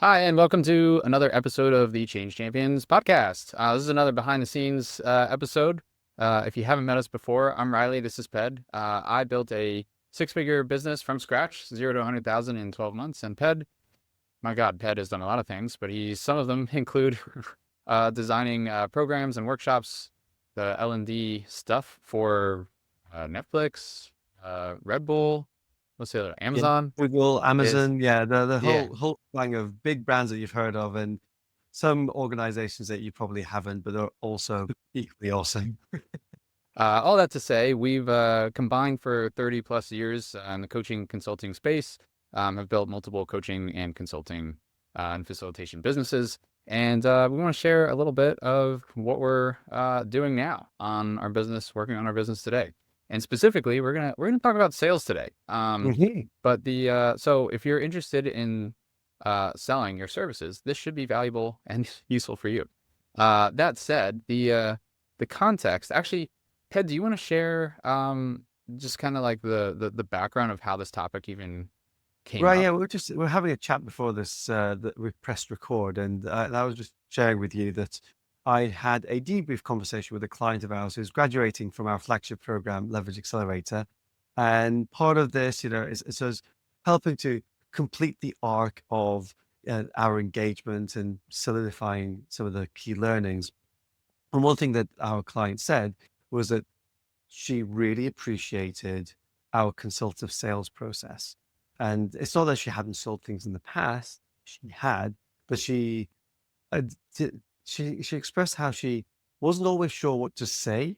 Hi, and welcome to another episode of the Change Champions podcast. This is another behind the scenes episode. If you haven't met us before, I'm Riley. This is Ped. I built a six-figure business from scratch, 0 to 100,000 in 12 months. And Ped, my God, Ped has done a lot of things, but some of them include designing programs and workshops, the L&D stuff for Netflix, Red Bull, what's the other, Yeah, Amazon. Google, Is Amazon, yeah, the Yeah. whole thing of big brands that you've heard of, and some organizations that you probably haven't, but are also equally awesome. All that to say, we've combined for 30 plus years in the coaching consulting space, have built multiple coaching and consulting and facilitation businesses. And we want to share a little bit of what we're doing now on our business, working on our business today. And specifically, we're gonna talk about sales today. Mhm. But so if you're interested in selling your services, this should be valuable and useful for you. That said, the context actually. Ted, do you want to share just kind of like the background of how this topic even came Right, up? yeah, we're having a chat before this that we pressed record, and I was just sharing with you that I had a debrief conversation with a client of ours who's graduating from our flagship program, Leverage Accelerator, and part of this, is us helping to complete the arc of our engagement and solidifying some of the key learnings. And one thing that our client said was that she really appreciated our consultative sales process. And it's not that she hadn't sold things in the past, she had, but uh, she expressed how she wasn't always sure what to say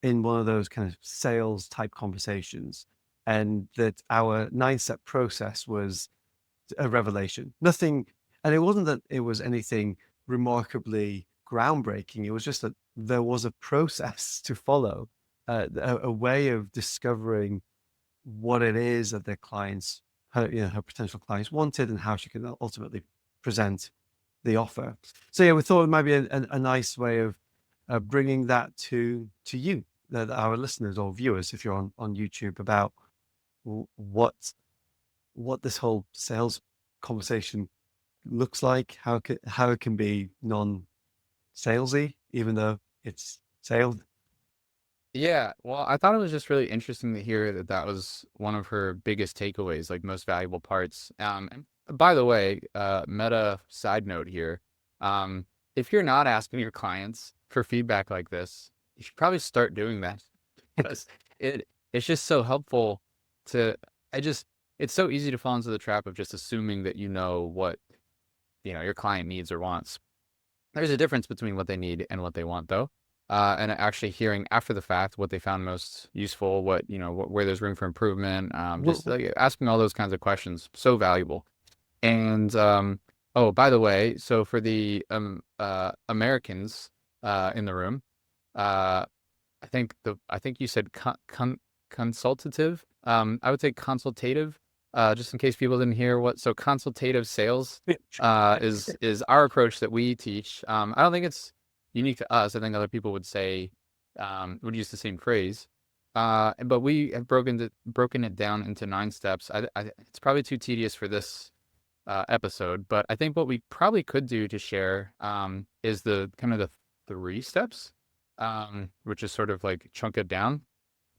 in one of those kind of sales type conversations, and that our 9-step process was a revelation. Nothing, and it wasn't that it was anything remarkably groundbreaking. It was just that there was a process to follow, a way of discovering what it is that their clients, her potential clients wanted, and how she could ultimately present the offer. So yeah, we thought it might be a nice way of bringing that to you, our listeners or viewers, if you're on YouTube, about what this whole sales conversation looks like, how it can be non-salesy, even though it's sales. Yeah, well, I thought it was just really interesting to hear that that was one of her biggest takeaways, like most valuable parts. And by the way, meta side note here, if you're not asking your clients for feedback like this, you should probably start doing that because it's just so helpful to. I just it's so easy to fall into the trap of just assuming that you know what your client needs or wants. There's a difference between what they need and what they want, though. And actually hearing after the fact what they found most useful, where there's room for improvement, just Well, like asking all those kinds of questions, so valuable. And oh, by the way, so for the Americans in the room, uh, I think you said consultative. I would say consultative, just in case people didn't hear what. So consultative sales is our approach that we teach. I don't think it's unique to us. I think other people would say would use the same phrase. But we have broken it down into 9 steps. It's probably too tedious for this episode, but I think what we probably could do to share is the kind of the 3 steps, which is sort of like chunk it down.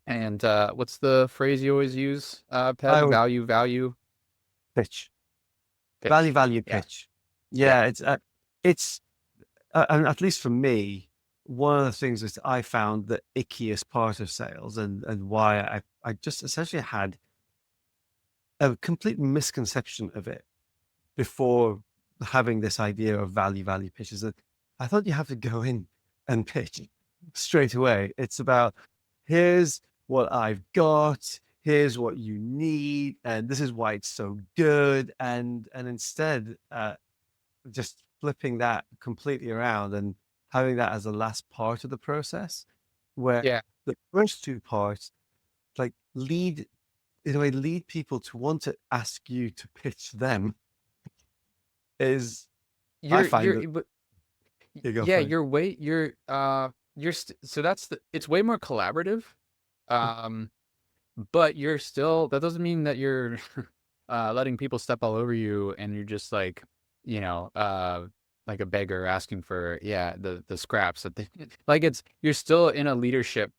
And what's the phrase you always use, I Ped? would Value, value, pitch, pitch. value Yeah, pitch. yeah, Yeah, it's and at least for me, one of the things that I found the ickiest part of sales, and why I just essentially had a complete misconception of it before having this idea of value pitches, that I thought you have to go in and pitch straight away. It's about, here's what I've got, here's what you need, and this is why it's so good. And instead, just flipping that completely around and having that as the last part of the process, where yeah. the first two parts like lead in a way lead people to want to ask you to pitch them, is I find that But you go yeah, for it. so it's way more collaborative. Um, but you're still that doesn't mean that you're letting people step all over you and you're just like like a beggar asking for, yeah, the scraps that they, like, it's, you're still in a leadership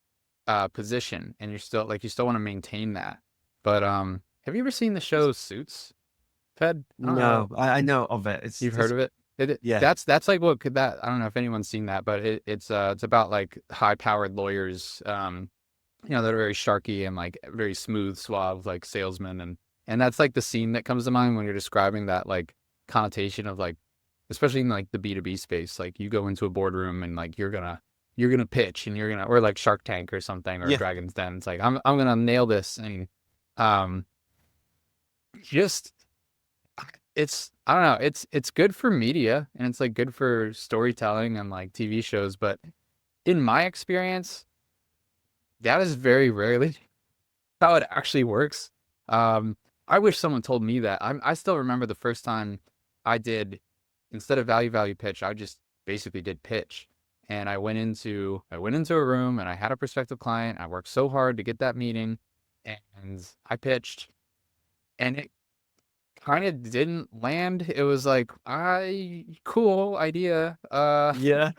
position, and you still want to maintain that. But have you ever seen the show Suits, Fed? I don't know. No, I know of it. You've heard It's of it? yeah, That's like what could that, I don't know if anyone's seen that, but it's about like high powered lawyers, that are very sharky and like very smooth, suave, like salesmen, and that's like the scene that comes to mind when you're describing that like connotation of like, especially in like the B2B space, like you go into a boardroom and like you're gonna pitch, and or like Shark Tank or something, or yeah, Dragon's Den. It's like I'm gonna nail this, and um just it's, I don't know, it's good for media, and it's like good for storytelling and like TV shows, but in my experience, that is very rarely how it actually works. Um, I wish someone told me that. I still remember the first time I did, instead of value pitch, I just basically did pitch. And I went into a room, and I had a prospective client. I worked so hard to get that meeting, and I pitched, and it kind of didn't land. It was like, I cool idea. yeah,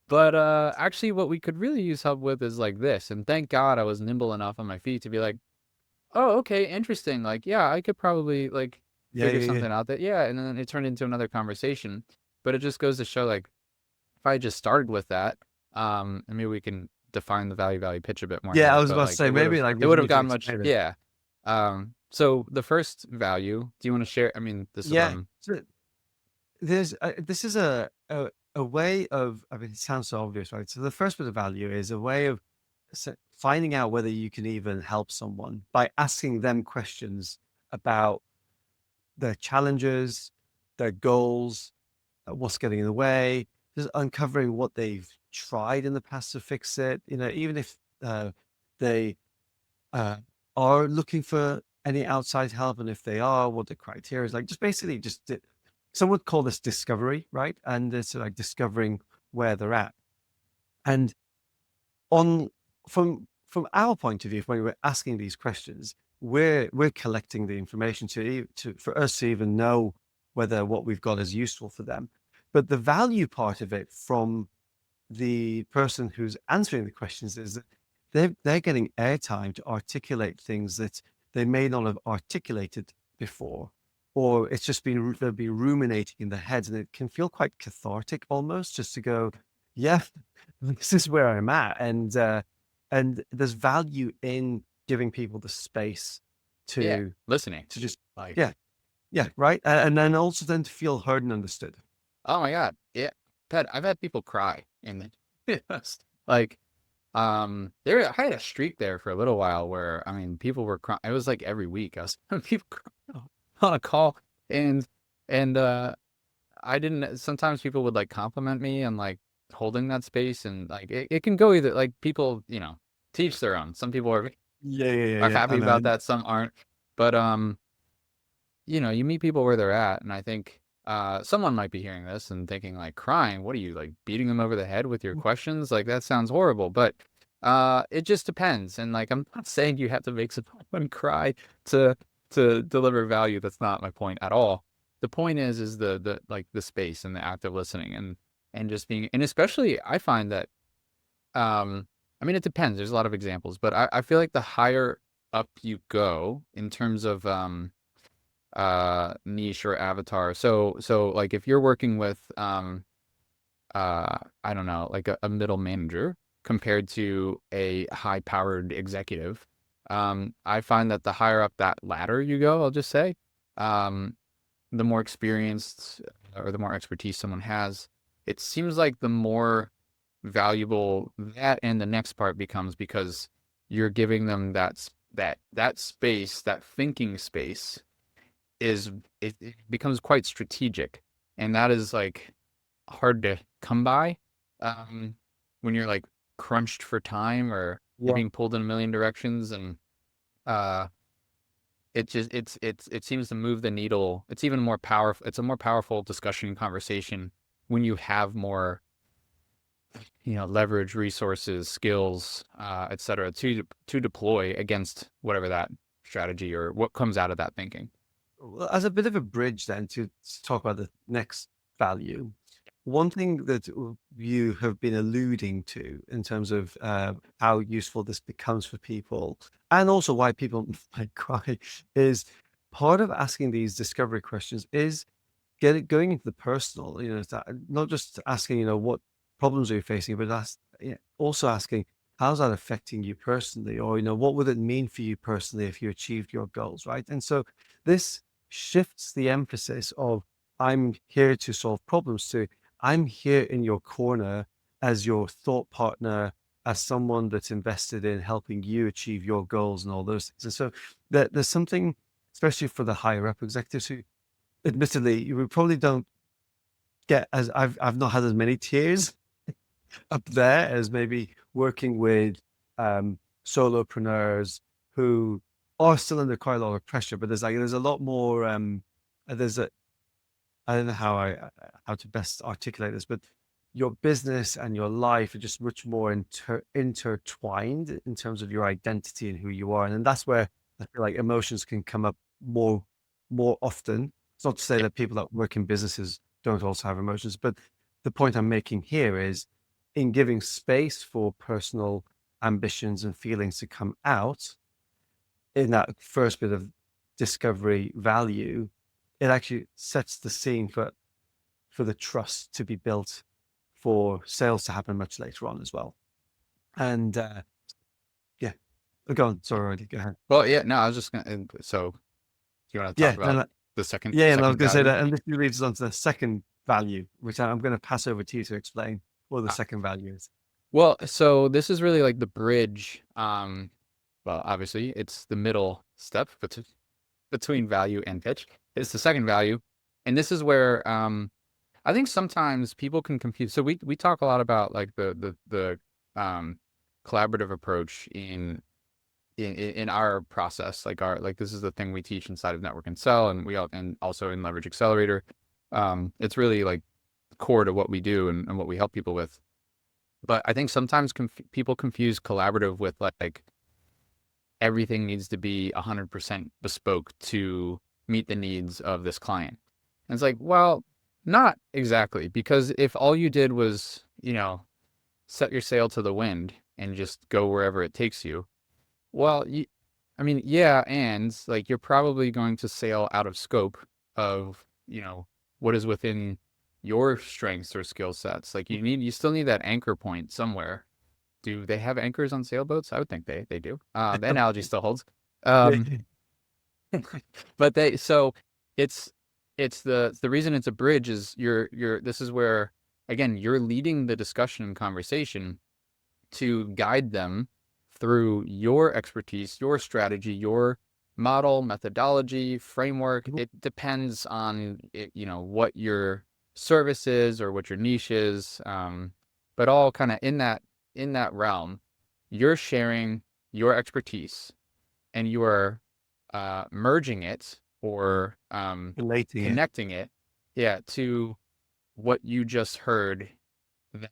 But actually what we could really use help with is like this. And thank God I was nimble enough on my feet to be like, oh, okay, interesting. Like, yeah, I could probably like yeah, figure yeah, yeah. something out that, yeah. And then it turned into another conversation. But it just goes to show, like, if I just started with that, and maybe we can define the value pitch a bit more Yeah, I here, was but about to like say maybe like it we would have need to gotten much, explain it. yeah. So the first value, do you want to share? I mean, this is what Yeah, I'm, so this is a way of, I mean, it sounds so obvious, right? So the first bit of value is a way of finding out whether you can even help someone by asking them questions about their challenges, their goals, what's getting in the way, just uncovering what they've tried in the past to fix it. Even if they uh, are looking for any outside help, and if they are, what the criteria is like. Just basically, some would call this discovery, right? And it's like discovering where they're at. And on from our point of view, when we're asking these questions, we're collecting the information for us to even know whether what we've got is useful for them. But the value part of it from the person who's answering the questions is that they're getting airtime to articulate things that they may not have articulated before, or it's just been they'll be ruminating in their heads, and it can feel quite cathartic almost just to go, yeah, this is where I'm at, and there's value in giving people the space yeah, to listening. just Like, yeah, yeah, right, and then also then to feel heard and understood. oh my God. Yeah. Pet, I've had people cry in the past. Like, I had a streak there for a little while where, I mean, people were crying. It was like every week I was having people crying on a call, and and I didn't. Sometimes people would like compliment me and like holding that space, and like it can go either, like, people, teach their own. Some people Yeah, yeah, yeah, are yeah. happy I know. about that, some aren't. But you meet people where they're at, and I think someone might be hearing this and thinking like, crying, what are you, like, beating them over the head with your questions? Like, that sounds horrible. But it just depends. And like, I'm not saying you have to make someone cry to deliver value. That's not my point at all. The point is the like the space and the active listening, and just being, and especially I find that, I mean, it depends. There's a lot of examples, but I feel like the higher up you go in terms of niche or avatar. So like, if you're working with I don't know, like a middle manager compared to a high powered executive, I find that the higher up that ladder you go, I'll just say, um the more experienced or the more expertise someone has, it seems like the more valuable that and the next part becomes, because you're giving them that space, that thinking space, it becomes quite strategic, and that is like hard to come by, um, when you're like crunched for time, or you're Yeah. being pulled in a million directions, and uh, it seems to move the needle. It's even more powerful. It's a more powerful discussion and conversation when you have more, leverage, resources, skills, et cetera, to deploy against whatever that strategy or what comes out of that thinking. Well, as a bit of a bridge then to talk about the next value, one thing that you have been alluding to in terms of how useful this becomes for people, and also why people might cry, is part of asking these discovery questions is going into the personal. Not just asking, what problems are you facing, but also asking, how's that affecting you personally, or what would it mean for you personally if you achieved your goals, right? And so this shifts the emphasis of I'm here to solve problems to I'm here in your corner as your thought partner, as someone that's invested in helping you achieve your goals and all those things. And so there's something, especially for the higher up executives who admittedly you probably don't get as I've not had as many tears up there as maybe working with solopreneurs who are still under quite a lot of pressure, but there's a lot more there's a I don't know how to best articulate this, but your business and your life are just much more intertwined in terms of your identity and who you are, and then that's where I feel like emotions can come up more often. It's not to say Yeah. that people that work in businesses don't also have emotions, but the point I'm making here is in giving space for personal ambitions and feelings to come out in that first bit of discovery value, it actually sets the scene for the trust to be built for sales to happen much later on as well. And yeah, go on. Sorry, already. Go ahead. Well, yeah, no, I was just gonna. So, you want to talk Yeah, about no, the second yeah, and I was second going to say value? that, and this leads us on to the second value, which I'm going to pass over to you to explain what the Ah, second value is. well, so this is really like the bridge. Well, obviously, it's the middle step between value and pitch. It's the second value, and this is where I think sometimes people can confuse. So we talk a lot about like the collaborative approach in our process, like this is the thing we teach inside of Network and Sell, and and also in Leverage Accelerator. It's really like core to what we do and what we help people with. But I think sometimes people confuse collaborative with like everything needs to be 100% bespoke to meet the needs of this client. And it's like, well, not exactly, because if all you did was, set your sail to the wind and just go wherever it takes you, well, I mean, yeah, and like you're probably going to sail out of scope of, what is within your strengths or skill sets. Like you still need that anchor point somewhere. Do they have anchors on sailboats? I would think they do. The analogy still holds. Yeah. Um, but so it's the reason it's a bridge is this is where again you're leading the discussion and conversation to guide them through your expertise, your strategy, your model, methodology, framework. It depends on what your service is or what your niche is. But all kind of in that realm, you're sharing your expertise and you are merging it or Relating it. connecting it, yeah, to what you just heard them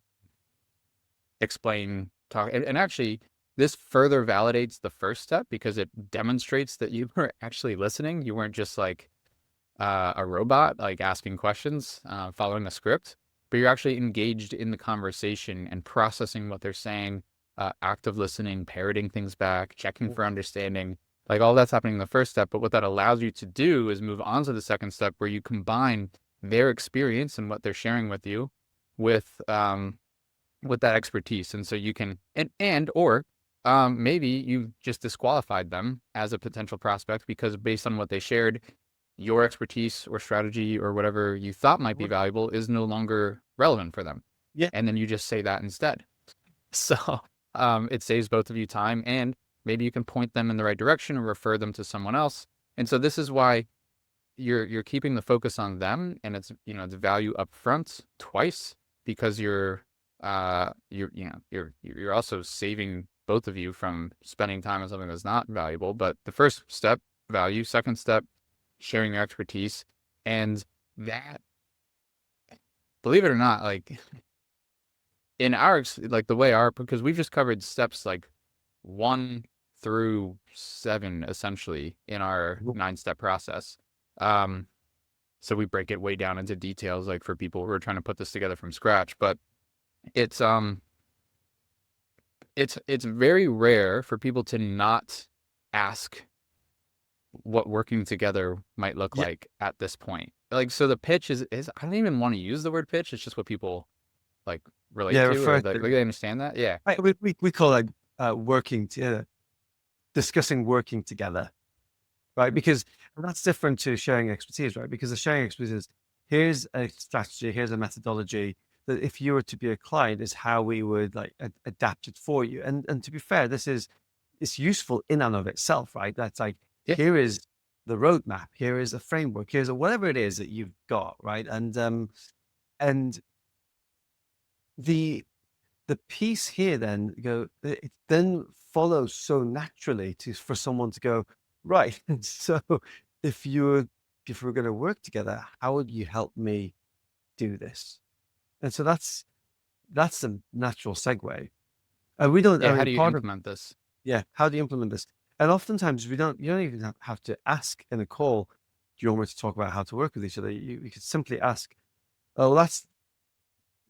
explain, talk, and actually, this further validates the first step because it demonstrates that you were actually listening. You weren't just like a robot, like asking questions, following a script, but you're actually engaged in the conversation and processing what they're saying, active listening, parroting things back, checking for understanding. Like all that's happening in the first step. But what that allows you to do is move on to the second step where you combine their experience and what they're sharing with you with that expertise. And so you can or maybe you just disqualified them as a potential prospect because based on what they shared, your expertise or strategy or whatever you thought might be valuable is no longer relevant for them. Yeah. And then you just say that instead. So it saves both of you time and maybe you can point them in the right direction or refer them to someone else. And so this is why you're keeping the focus on them and it's value up front twice because you're also saving both of you from spending time on something that's not valuable. But the first step, value, second step, sharing your expertise. And that, believe it or not, like in like the way because we've just covered steps like 1 through 7 essentially in our 9-step process. So we break it way down into details, like for people who are trying to put this together from scratch. But it's it's very rare for people to not ask what working together might look Yeah, like at this point. Like, so the pitch is I don't even want to use the word pitch. It's just what people like relate yeah, to, or refer like to. they understand that. Yeah. Right, we call it working together, discussing working together, right? Because that's different to sharing expertise, right? Because the sharing expertise is, here's a strategy, here's a methodology that if you were to be a client is how we would like adapt it for you. And to be fair, this is, it's useful in and of itself, right? That's like, Yeah. here is the roadmap, here is a framework, here's a whatever it is that you've got, right? And the the piece here then go, it then follows so naturally to for someone to go, right. So if you if we're going to work together, how would you help me do this? And so that's the natural segue. And we don't, Yeah. I How mean, do you part of, implement this? yeah, how do you implement this? And oftentimes we don't, you don't even have to ask in a call, do you want me to talk about how to work with each other? You could simply ask, oh, that's,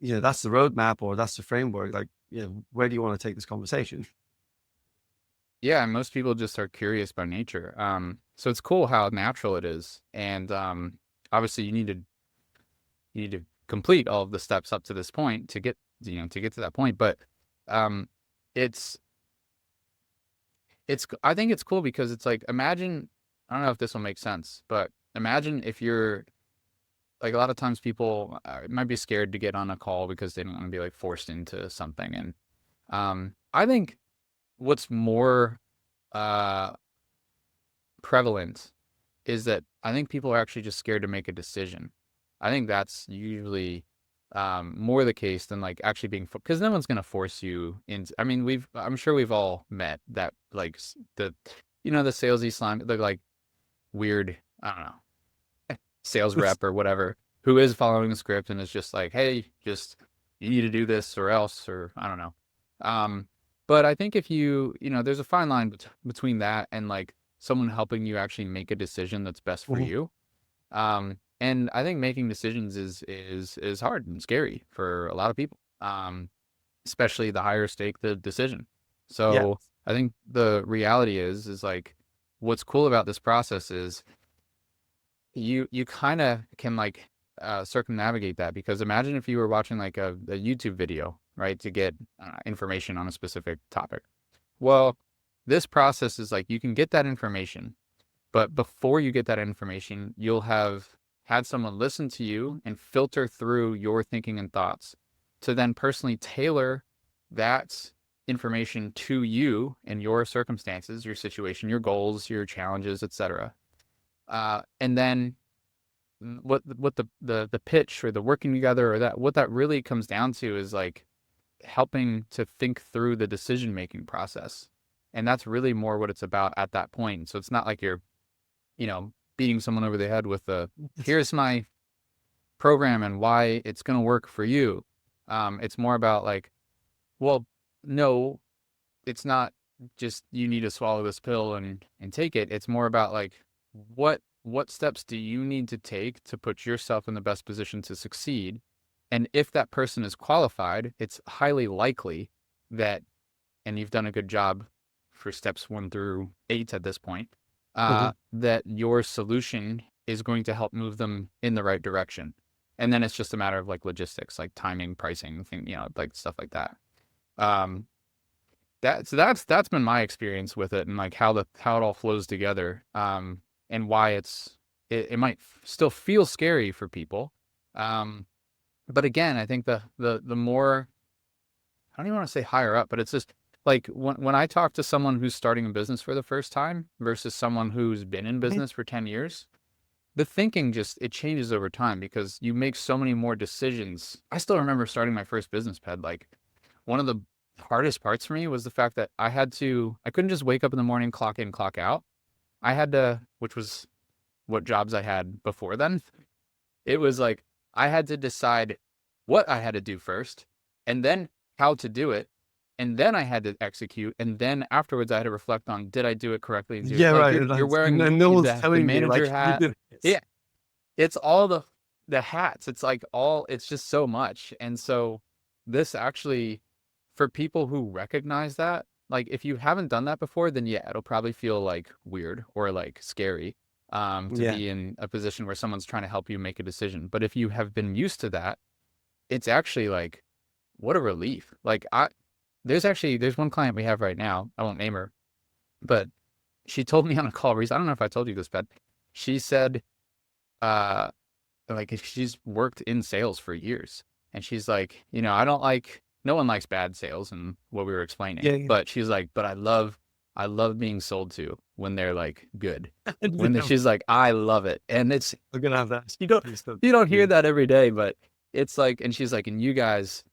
that's the roadmap or that's the framework. Like, where do you want to take this conversation? Yeah, and most people just are curious by nature. So it's cool how natural it is, and obviously you need to complete all of the steps up to this point to get to get to that point. But um, it's I think it's cool because it's like, imagine, I don't know if this will make sense, but imagine if you're like, a lot of times people might be scared to get on a call because they don't want to be like forced into something, and I think what's more uh prevalent is that I think people are actually just scared to make a decision. I think that's usually more the case than like actually being, because no one's gonna force you into. I mean, I'm sure we've all met that, like the the salesy slime, the like weird, I don't know, sales It's, rep or whatever, who is following the script and is just like, hey, just you need to do this or else, or I don't know. Um, but I think if there's a fine line between that and like someone helping you actually make a decision that's best for mhm. you. And I think making decisions is hard and scary for a lot of people. Especially the higher stake the decision. Yeah. So I think the reality is like, what's cool about this process is you kind of can like circumnavigate that, because imagine if you were watching like a YouTube video, right, to get information on a specific topic. Well, this process is like, you can get that information, but before you get that information, you'll have had someone listen to you and filter through your thinking and thoughts to then personally tailor that information to you and your circumstances, your situation, your goals, your challenges, etc. And then what the pitch or the working together, or that what that really comes down to is like helping to think through the decision making process. And that's really more what it's about at that point. So it's not like you're, beating someone over the head with the, here's my program and why it's going to work for you. It's more about like, well, no, it's not just you need to swallow this pill and take it. It's more about like, what steps do you need to take to put yourself in the best position to succeed? And if that person is qualified, it's highly likely that, and you've done a good job for steps 1 through 8 at this point, Mhm. that your solution is going to help move them in the right direction. And then it's just a matter of like logistics, like timing, pricing, like stuff like that. Um, that's been my experience with it, and like how it all flows together. And why it might still feel scary for people. Um, but again, I think the more, I don't even want to say higher up, but it's just like when I talk to someone who's starting a business for the first time versus someone who's been in Right. business for 10 years, the thinking just, it changes over time because you make so many more decisions. I still remember starting my first business ped. Like, one of the hardest parts for me was the fact that I couldn't just wake up in the morning, clock in, clock out. I had to, which was what jobs I had before then. It was like, I had to decide what I had to do first and then how to do it. and then I had to execute, and then afterwards I had to reflect on, did I do it correctly? Yeah, Like right. you're And wearing then no one's the telling me manager like you hat. did this. Yeah, it's all the hats. It's like all, it's just so much. And so this actually, for people who recognize that, like if you haven't done that before, then yeah, it'll probably feel like weird or like scary to Yeah. be in a position where someone's trying to help you make a decision. But if you have been used to that, it's actually like, what a relief. Like there's one client we have right now. I won't name her, but she told me on a call recently. I don't know if I told you this, but she said, uh, like she's worked in sales for years, and she's like, I don't like, no one likes bad sales and what we were explaining, Yeah, yeah. but she's like, but I love being sold to when they're like good, when Yeah, she's like, I love it. And it's, we're gonna have that. you don't Please don't- you don't hear yeah. that every day, but it's like, and she's like, and you guys,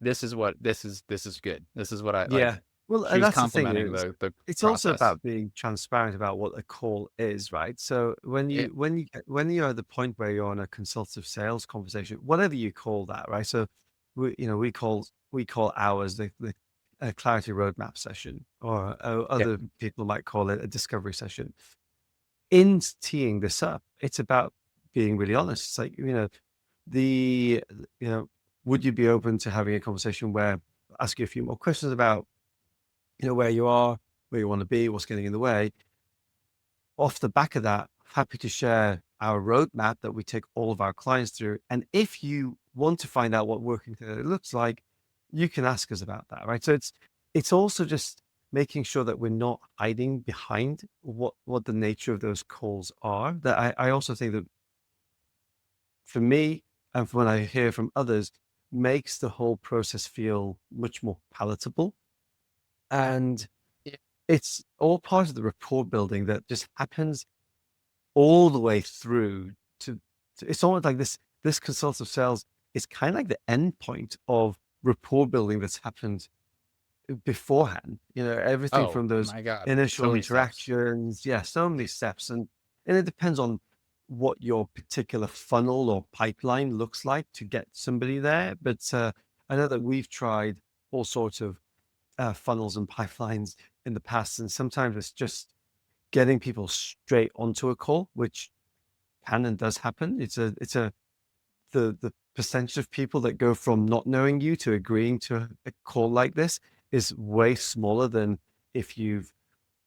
this is good, this is what I like. Yeah. Well, She and was that's the thing complimenting is, the it's also process. about being transparent about what a call is, right? So when Yeah, you're at the point where you're on a consultative sales conversation, whatever you call that, right? So we call ours the clarity roadmap session, or yeah, other people might call it a discovery session. In teeing this up, it's about being really honest. It's like, the you know, would you be open to having a conversation where ask you a few more questions about where you are, where you want to be, what's getting in the way. Off the back of that, happy to share our roadmap that we take all of our clients through. And if you want to find out what working together looks like, you can ask us about that, right? So it's also just making sure that we're not hiding behind what the nature of those calls are. That I also think that for me and from when I hear from others, makes the whole process feel much more palatable. And yeah. it's all part of the rapport building that just happens all the way through to it's almost like this consultative sales is kind of like the end point of rapport building that's happened beforehand. Everything Oh from those my God, so initial many steps. interactions, yeah, so many steps, and it depends on what your particular funnel or pipeline looks like to get somebody there. But I know that we've tried all sorts of funnels and pipelines in the past, and sometimes it's just getting people straight onto a call, which can and does happen. It's a the percentage of people that go from not knowing you to agreeing to a call like this is way smaller than if you've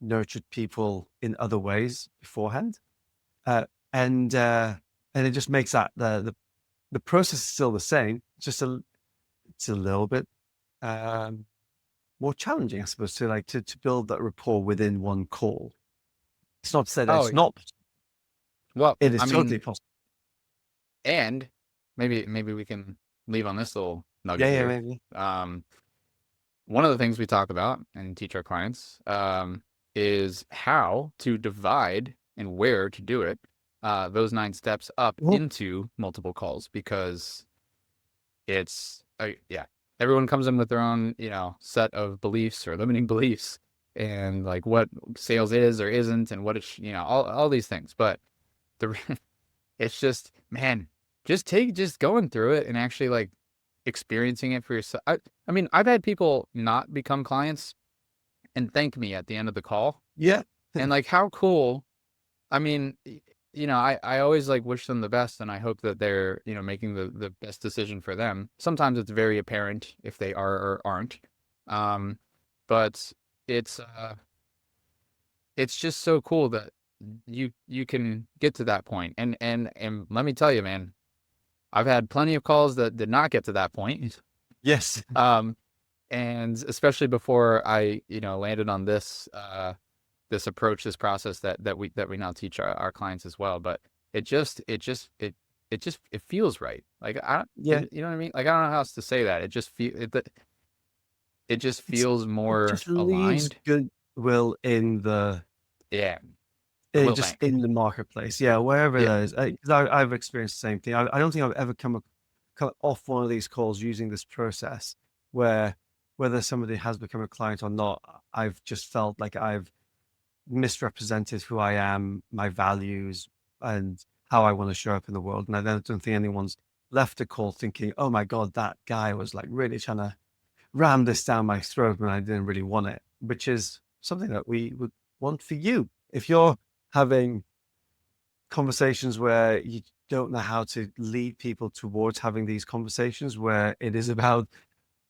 nurtured people in other ways beforehand. Uh, and uh, and it just makes that the process is still the same. It's a little bit um, more challenging, I suppose, to build that rapport within one call. It's not to say that Oh, it's not possible. well, It is I mean, totally possible. and maybe we can leave on this little Yeah, nugget yeah, here. maybe. Um, One of the things we talk about and teach our clients is how to divide and where to do it, those 9 steps up Well, into multiple calls, because it's yeah, everyone comes in with their own set of beliefs or limiting beliefs, and like what sales is or isn't, and what it's all these things. But the it's just, man, just going through it and actually like experiencing it for yourself. I mean, I've had people not become clients and thank me at the end of the call. yeah, And like, how cool. I mean, I always like wish them the best, and I hope that they're, making the best decision for them. Sometimes it's very apparent if they are or aren't. Um, but it's uh it's just so cool that you can get to that point. And let me tell you, man, I've had plenty of calls that did not get to that point. yes, Um, and especially before I, landed on this approach, this process that we now teach our clients as well. But it feels right. Like yeah. you know what I mean? Like I don't know how else to say that. It just It's feels it more just leaves aligned. goodwill in the Yeah, the will just bank. in the marketplace. Yeah, wherever Yeah. that is. 'Cause I've experienced the same thing. I don't think I've ever come off one of these calls using this process where whether somebody has become a client or not, I've just felt like I've misrepresented who I am, my values, and how I want to show up in the world. And I don't think anyone's left a call thinking, "Oh my God, that guy was like really trying to ram this down my throat when I didn't really want it, which is something that we would want for you. If you're having conversations where you don't know how to lead people towards having these conversations, where it is about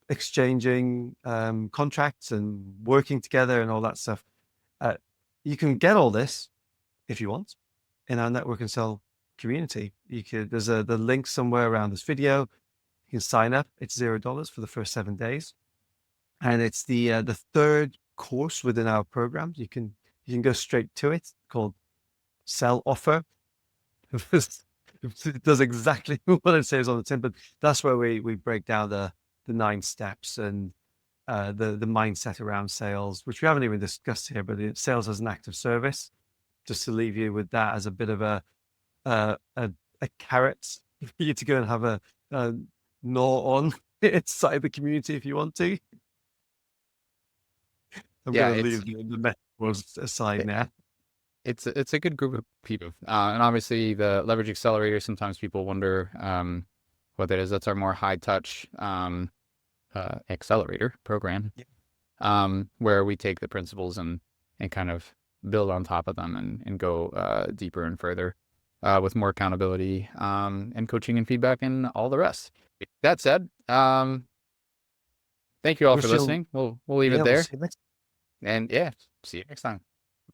exchanging contracts and working together and all that stuff, you can get all this if you want in our network and sell community. There's the link somewhere around this video. You can sign up. It's $0 for the first 7 days, and it's the third course within our program. You can go straight to it, called Sell Offer. It does exactly what it says on the tin, but that's where we break down the 9 steps and the mindset around sales, which we haven't even discussed here, but sales as an active service. Just to leave you with that as a bit of a carrot for you to go and have a gnaw on inside the community if you want to. I'm Yeah, going to it's leave the metaphors aside it, now. it's a good group of people, and obviously the leverage accelerator. Sometimes people wonder what that is. That's our more high touch accelerator program, where we take the principles and kind of build on top of them and go deeper and further with more accountability and coaching and feedback and all the rest. That said, thank you all We'll for still, listening. We'll leave it yeah, we'll there, see you next and yeah, see you next time.